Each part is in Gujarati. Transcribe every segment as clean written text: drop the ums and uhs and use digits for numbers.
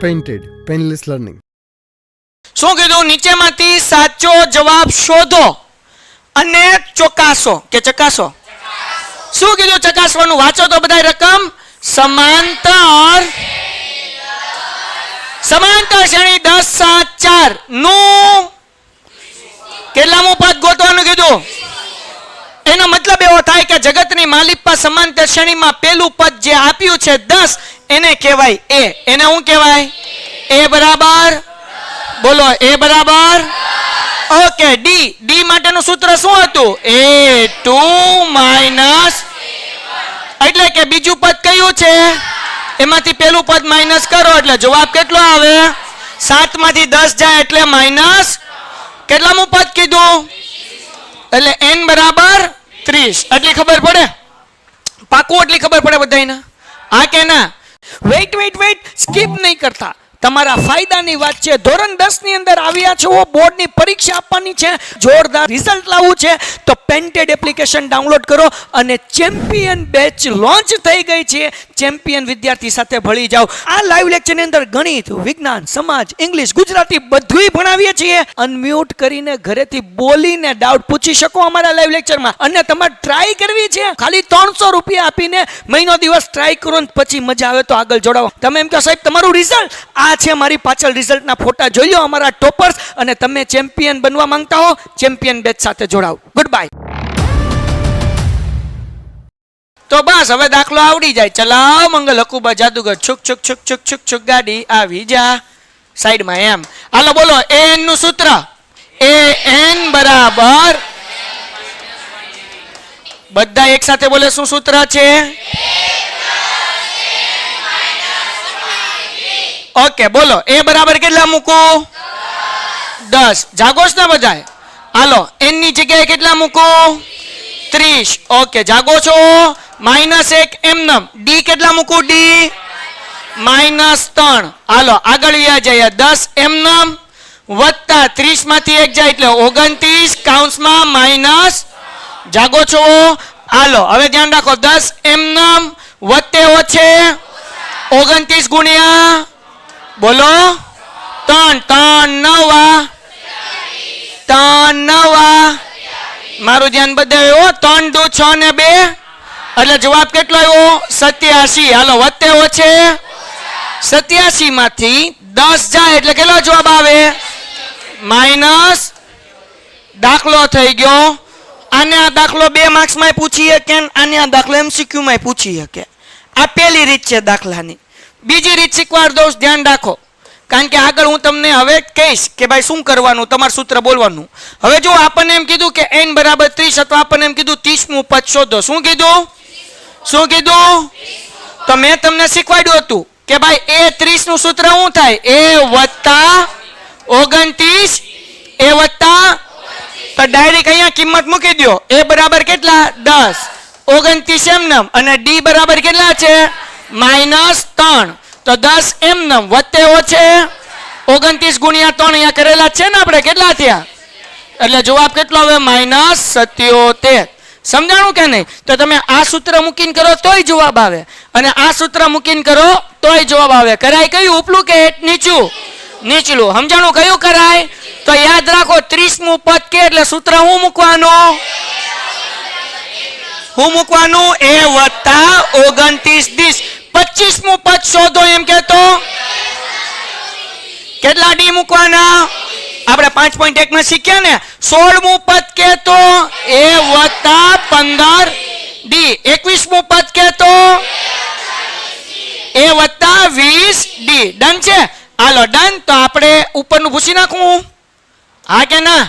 Painted painless learning. શું કીધું? નીચેમાંથી સાચો જવાબ શોધો અને ચકાસો કે ચકાસો. શું કીધું ચકાસવાનું? વાંચો તો બધા રકમ. સમાંતર શ્રેણી 10 7 4 નું કેટલામું પદ ગોતવાનું કીધું? એનો મતલબ એવો થાય કે જગતની માલિકા સમાંતર શ્રેણીમાં પેલું પદ જે આપ્યું છે 10 એને કહેવાય એ. એને શું કહેવાય? એ બરાબર બોલો. એ બરાબર ઓકે. ડી માટેનું સૂત્ર શું હતું? A2 માઇનસ, એટલે કે બીજું પદ કયું છે એમાંથી પેલું પદ માઇનસ કરો એટલે જવાબ કેટલો આવે? 7 માંથી 10 જાય એટલે માઇનસ કેટલામું પદ કીધું? એટલે n બરાબર 30. એટલી ખબર પડે? પાકું એટલી ખબર પડે બધાને? હા કે ના? વેઇટ સ્કીપ નહીં કરતા. તમારા ફાયદાની વાત છે. ધોરણ 10 ની અંદર આવ્યા છો, બોર્ડની પરીક્ષા આપવાની છે, જોરદાર રિઝલ્ટ લાવવું છે તો પેન્ટેડ એપ્લિકેશન ડાઉનલોડ કરો અને ચેમ્પિયન બેચ લોન્ચ થઈ ગઈ છે. ચેમ્પિયન વિદ્યાર્થી સાથે ભળી જાઓ. આ લાઈવ લેક્ચરની અંદર ગણિત, વિજ્ઞાન, સમાજ, ઇંગ્લિશ, ગુજરાતી બધુંય ભણાવીએ છીએ. અનમ્યુટ કરીને ઘરેથી બોલીને ડાઉટ પૂછી શકો અમારા લાઈવ લેક્ચરમાં. અને તમારે ટ્રાય કરવી છે, ખાલી 300 રૂપિયા આપીને મહિનો દિવસ ટ્રાય કરો ને પછી મજા આવે તો આગળ જોડાવો. તમે એમ કહો સાહેબ તમારું રિઝલ્ટ આ છે, મારી પાછળ રિઝલ્ટના ફોટા જોઈ લો અમારા ટોપર્સ, અને તમે ચેમ્પિયન બનવા માંગતા હો ચેમ્પિયન બેચ સાથે જોડાઓ. Good bye. તો બસ હવે દાખલો આવડી જાય. ચલાવ મંગલ હકુબા જાદુગર છુક છુક છુક છુક છુક છુક ગાડી આવી જા સાઈડમાં એમ. હાલો બોલો. an નું સૂત્ર an બરાબર, બધા એક સાથે બોલે શું સૂત્ર છે? ઓકે બોલો. a બરાબર કેટલા મૂકું? 10. જાગોશ ને બધાય? હાલો n ની જગ્યાએ કેટલા મૂકું? 30. ઓકે જાગો છો? -1 એમનમ. d કેટલા મૂકું? d -3. હાલો આગળ જાય. 10 એમનમ વત્તા 30 માંથી 1 જાય એટલે 29 કૌંસમાં માઇનસ. જાગો છો? હાલો હવે ધ્યાન રાખો. 10 એમનમ વત્તે ઓછે 29 ગુણ્યા બોલો 3 3 9 3 9. મારું ધ્યાન બધાયો. 3 2 6 ને 2 એટલે જવાબ કેટલો આવ્યો? 87. હાલો વત્તે ઓછે 87 માંથી 10 જાય એટલે કેટલો જવાબ આવે? માઇનસ. દાખલો થઈ ગયો. આને આ દાખલો 2 માર્ક્સ માં પૂછી શકે, આને આ દાખલો MCQ માં પૂછી શકે. આ પહેલી રીત છે દાખલાની. બીજી રીત શીખવાડ દઉં, ધ્યાન રાખો, કારણ કે આગળ હું તમને હવે કહીશ કે ભાઈ શું કરવાનું, તમારું સૂત્ર બોલવાનું. હવે જો આપણને એમ કીધું કે n બરાબર 30 અથવા આપણને એમ કીધું 30મું પદ શોધો. શું કીધું? શું કીધું? તો મેં તમને શીખવાડ્યું હતું કે ભાઈ એ 30 નું સૂત્ર શું થાય? a વત્તા 29 a વત્તા, તો ડાયરેક્ટ અહીંયા કિંમત મૂકી દો. a બરાબર કેટલા? 10. 29 એમનમ અને d બરાબર કેટલા છે? -3. તો 10 એમનમ વત્તે ઓછે 29 ગુણ્યા 3 અહીંયા કરેલા છે ને આપણે, કેટલા થયા? એટલે જવાબ કેટલો આવે? -77. સમજાણું કે નહીં? તો તમે આ સૂત્ર મૂકીને કરો તોય જવાબ આવે અને આ સૂત્ર મૂકીને કરો તોય જવાબ આવે. કરાય કયું? ઉપલું કે નીચું? નીચલું. સમજાણું કયું કરાય? તો યાદ રાખો 30મું પદ કે એટલે સૂત્ર હું મૂકવાનું? હું મૂકવાનું? a વત્તા 29 20. 25મું પદ શોધો એમ કેતો કેટલા ડી મૂકવાના? આપણે 5.1 માં શીખ્યા ને. 16મું પદ કેતો a વત્તા 15 d. 21મું પદ કેતો a વત્તા 20 d. ડન છે? હાલો ડન. તો આપણે ઉપરનું પૂછી નાખવું? હા કે ના?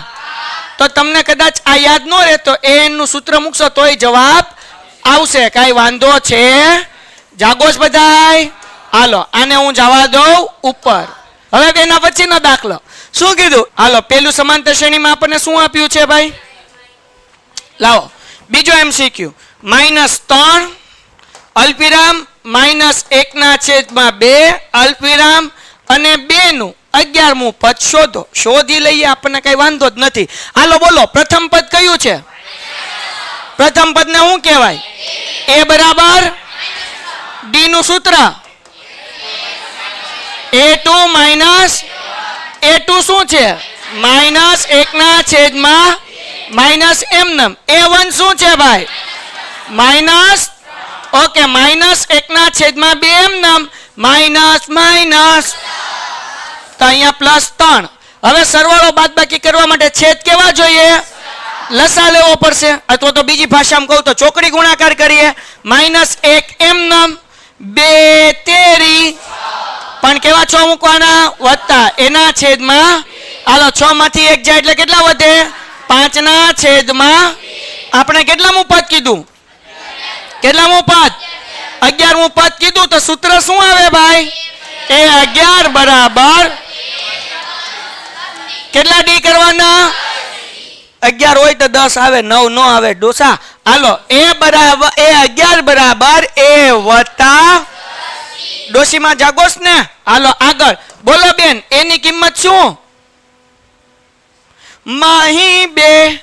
તો તમને કદાચ આ યાદ ન રહે તો an નું સૂત્ર મૂકશો તોય જવાબ આવશે. કઈ વાંધો છે? જાગોશ બધાય? હાલો આને હું જવા દઉં ઉપર. હવે એના પછીનો દાખલો શું કીધું? હાલો પેલું સમાંતર શ્રેણીમાં આપણને શું આપ્યું છે ભાઈ? લાવો બીજો MCQ. -3 અલ્પવિરામ -1/2 અલ્પવિરામ અને 2 નું 11મું પદ શોધો. શોધી લઈએ, આપણને કઈ વાંધો જ નથી. હાલો બોલો. પ્રથમ પદ કયું છે? પ્રથમ પદને શું કહેવાય? a બરાબર d નું સૂત્ર a2 માઇનસ a2 શું છે માઇનસ 1/, માઇનસ એમનેમ a1 શું છે ભાઈ માઇનસ ઓકે માઇનસ 1/2 એમનેમ માઇનસ માઇનસ તો અહીંયા +3. હવે સરવાળો બાદબાકી કરવા માટે છેદ કેવા જોઈએ લસા લેવો પડશે અથવા તો બીજી ભાષામાં કહું તો ચોકડી ગુણાકાર કરીએ -1 એમનેમ 2 તેરી પણ કેવા 6 મૂકવાના વત્તા એના છેદમાં હાલો 6 માંથી 1 જાય એટલે કેટલા વધે 5/, આપણે કેટલામું પદ કીધું કેટલામું પદ 11મું પદ કીધું તો સૂત્ર શું આવે ભાઈ એ 11 બરાબર કેટલા ડી કરવાના 11 હોય તો 10 આવે 9 નો આવે ડોસા હાલો એ 11 બરાબર એ વત્તા ડોસીમાં જાગોસ ને હાલો આગળ બોલો બેન એની કિંમત શું માહી 2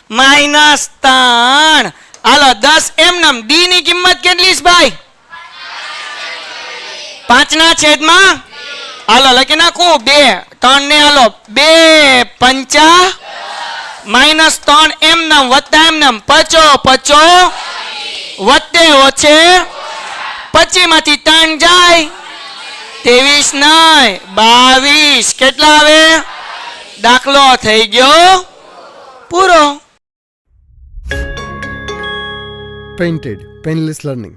-3 હાલો 10 એમનેમ ડી ની કિંમત કેટલી છે ભાઈ 5/2 હાલો લખી નાખું 2 3 ને હાલો 2 5 -3 એમનેમ વત્તા એમનેમ 5 વત્તે ઓછે 25 માંથી 3 જાય 23 નહીં 22 કેટલા આવે દાખલો થઈ ગયો પૂરો. Painted Painless Learning.